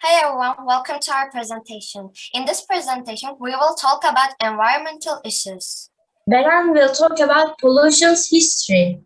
Hi everyone, welcome to our presentation. In this presentation, we will talk about environmental issues. Beren will talk about pollution's history.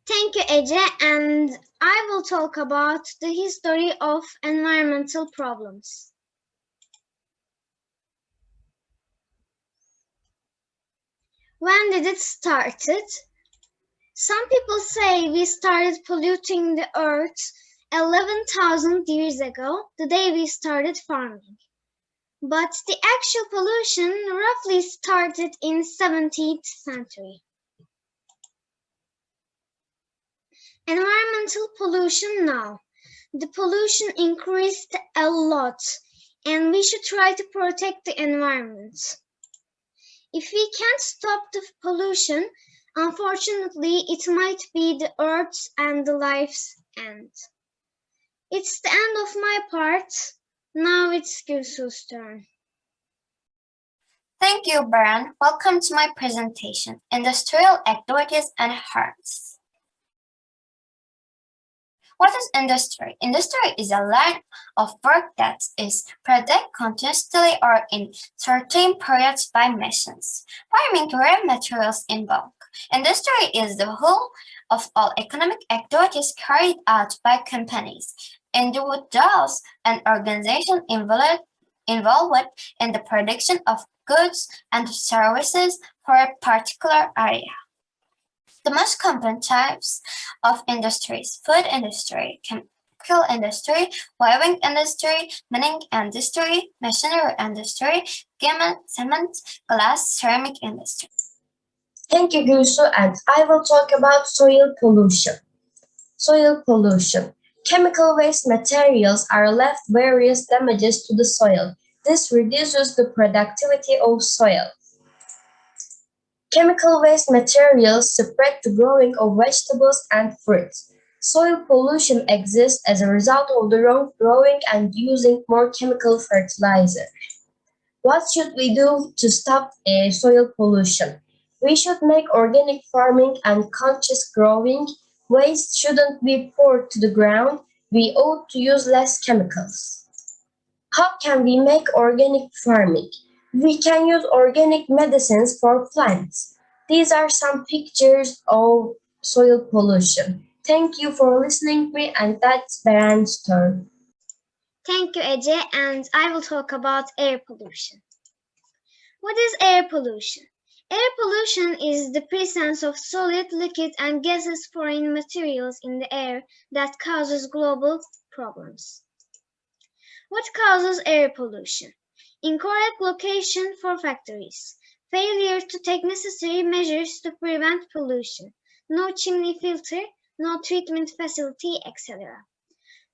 Thank you, Ece, and I will talk about the history of environmental problems. When did it started? Some people say we started polluting the earth 11,000 years ago, the day we started farming. But the actual pollution roughly started in 17th century. Environmental pollution now. The pollution increased a lot, and we should try to protect the environment. If we can't stop the pollution, unfortunately, it might be the Earth's and the life's end. It's the end of my part. Now it's Gülsu's turn. Thank you, Beren. Welcome to my presentation, Industrial Activities and Harms. What is industry? Industry is a line of work that is produced continuously or in certain periods by machines, farming raw materials in bulk. Industry is the whole of all economic activities carried out by companies, individuals, and organizations involved in the production of goods and services for a particular area. The most common types of industries: food industry, chemical industry, weaving industry, mining industry, machinery industry, cement, glass, ceramic industry. Thank you, Gülsu, and I will talk about soil pollution. Soil pollution. Chemical waste materials are left various damages to the soil. This reduces the productivity of soil. Chemical waste materials spread to growing of vegetables and fruits. Soil pollution exists as a result of the wrong growing and using more chemical fertilizer. What should we do to stop soil pollution? We should make organic farming and conscious growing. Waste shouldn't be poured to the ground. We ought to use less chemicals. How can we make organic farming? We can use organic medicines for plants. These are some pictures of soil pollution. Thank you for listening to me, and that's Beren's turn. Thank you, Ece, and I will talk about air pollution. What is air pollution? Air pollution is the presence of solid, liquid, and gaseous foreign materials in the air that causes global problems. What causes air pollution? Incorrect location for factories, failure to take necessary measures to prevent pollution, no chimney filter, no treatment facility, etc.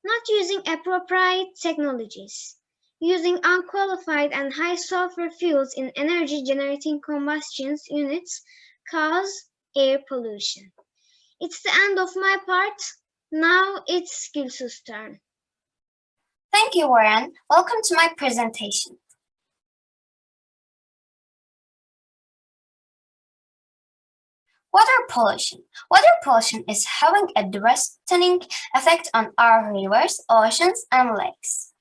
Not using appropriate technologies, using unqualified and high sulfur fuels in energy generating combustion units cause air pollution. It's the end of my part. Now it's Gülsu's turn. Thank you, Warren. Welcome to my presentation. Water pollution. Water pollution is having a devastating effect on our rivers, oceans, and lakes.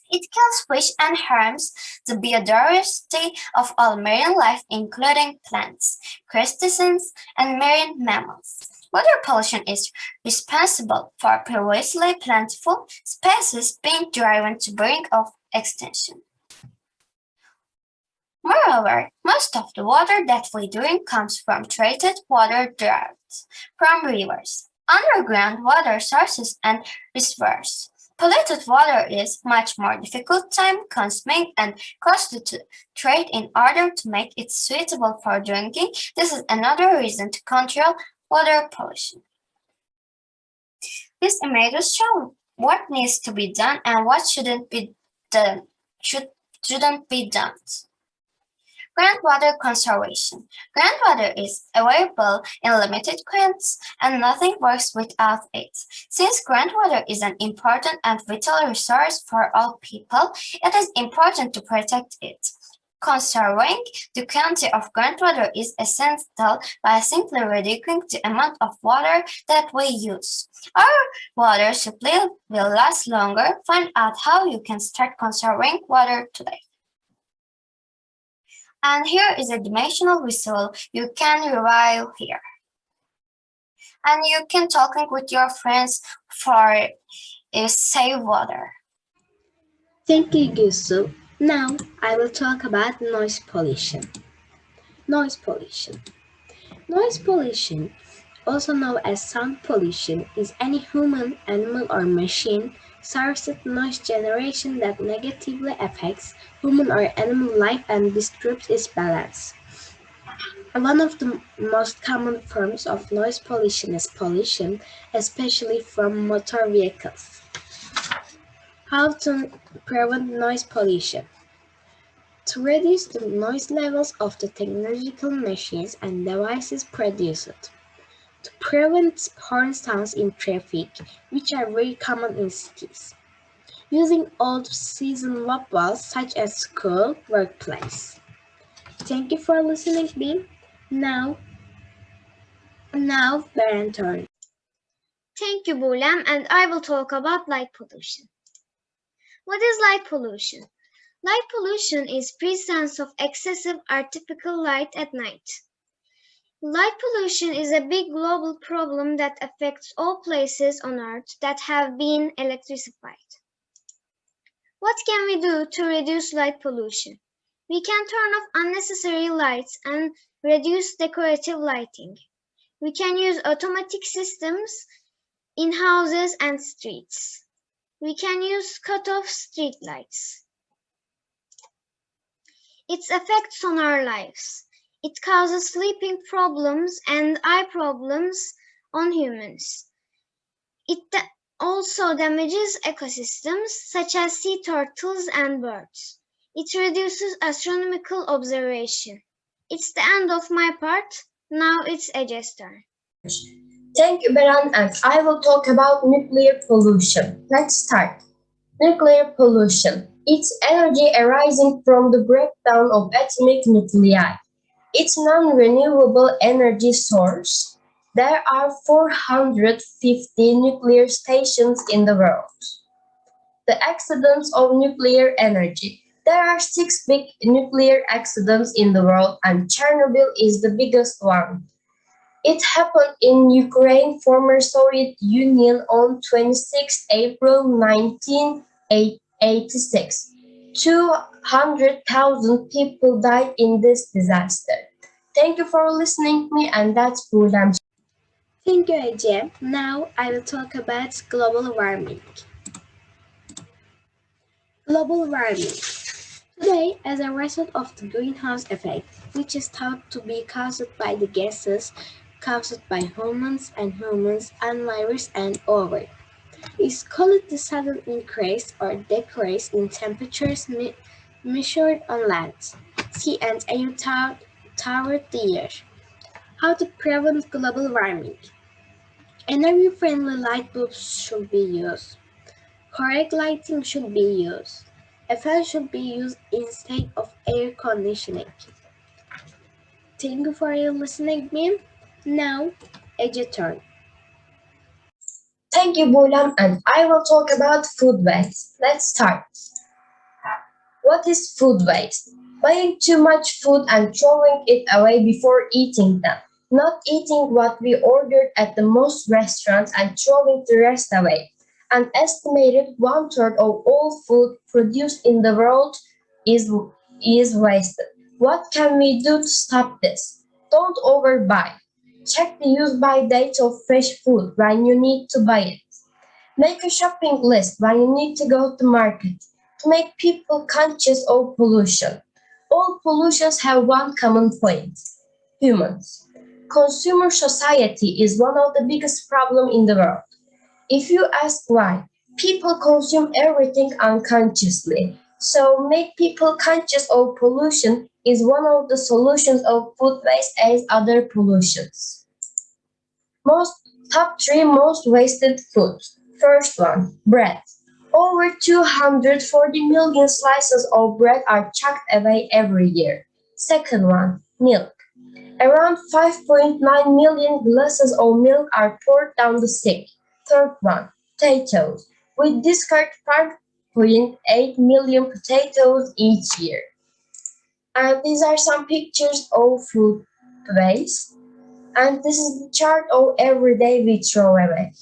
It kills fish and harms the biodiversity of all marine life, including plants, crustaceans, and marine mammals. Water pollution is responsible for previously plentiful species being driven to brink of extinction. Moreover, most of the water that we drink comes from treated water derived from rivers, underground water sources, and reservoirs. Polluted water is much more difficult, time-consuming, and costly to treat in order to make it suitable for drinking. This is another reason to control water pollution. These images show what needs to be done and what shouldn't be done. Groundwater conservation. Groundwater is available in limited quantities and nothing works without it. Since groundwater is an important and vital resource for all people, it is important to protect it. Conserving the quantity of groundwater is essential by simply reducing the amount of water that we use. Our water supply will last longer. Find out how you can start conserving water today. And here is a dimensional whistle. You can revile here. And you can talking with your friends for save water. Thank you, Gusu. Now I will talk about noise pollution. Noise pollution. Noise pollution, also known as sound pollution, is any human, animal, or machine sourced noise generation that negatively affects human or animal life and disturbs its balance. One of the most common forms of noise pollution is pollution, especially from motor vehicles. How to prevent noise pollution? To reduce the noise levels of the technological machines and devices produced. To prevent horn sounds in traffic, which are very common in cities. Using old seasoned vehicles such as school, workplace. Thank you for listening, Beam. Now, Baran turn. Thank you, Bulem, and I will talk about light pollution. What is light pollution? Light pollution is presence of excessive artificial light at night. Light pollution is a big global problem that affects all places on Earth that have been electrified. What can we do to reduce light pollution? We can turn off unnecessary lights and reduce decorative lighting. We can use automatic systems in houses and streets. We can use cut-off street lights. Its effects on our lives. It causes sleeping problems and eye problems on humans. It also damages ecosystems such as sea turtles and birds. It reduces astronomical observation. It's the end of my part. Now it's Ece's turn. Thank you, Beran, and I will talk about nuclear pollution. Let's start. Nuclear pollution. It's energy arising from the breakdown of atomic nuclei. It's non-renewable energy source. There are 450 nuclear stations in the world. The accidents of nuclear energy. There are 6 big nuclear accidents in the world, and Chernobyl is the biggest one. It happened in Ukraine, former Soviet Union, on 26 April 1986. 200,000 people died in this disaster. Thank you for listening to me, and that's Bulem. Thank you, Ece. Now I will talk about global warming. Global warming. Today, as a result of the greenhouse effect, which is thought to be caused by the gases caused by humans, animals, and over, is called the sudden increase or decrease in temperatures measured on land, sea, and air throughout the year. How to prevent global warming? Energy-friendly light bulbs should be used. Correct lighting should be used. A fan should be used instead of air conditioning. Thank you for your listening, Mim. Now, Ece turn. Thank you, Bulem, and I will talk about food waste. Let's start. What is food waste? Buying too much food and throwing it away before eating them. Not eating what we ordered at the most restaurants and throwing the rest away. An estimated 1/3 of all food produced in the world is wasted. What can we do to stop this? Don't overbuy. Check the use-by date of fresh food when you need to buy it. Make a shopping list when you need to go to market. To make people conscious of pollution. All pollutions have one common point: humans. Consumer society is one of the biggest problems in the world. If you ask why, people consume everything unconsciously. So make people conscious of pollution is one of the solutions of food waste as other pollutions. Top 3 most wasted foods. First one, bread. Over 240 million slices of bread are chucked away every year. Second one, milk. Around 5.9 million glasses of milk are poured down the sink. Third one, potatoes. We discard 5.8 million potatoes each year. And these are some pictures of food waste. And this is the chart of every day we throw away.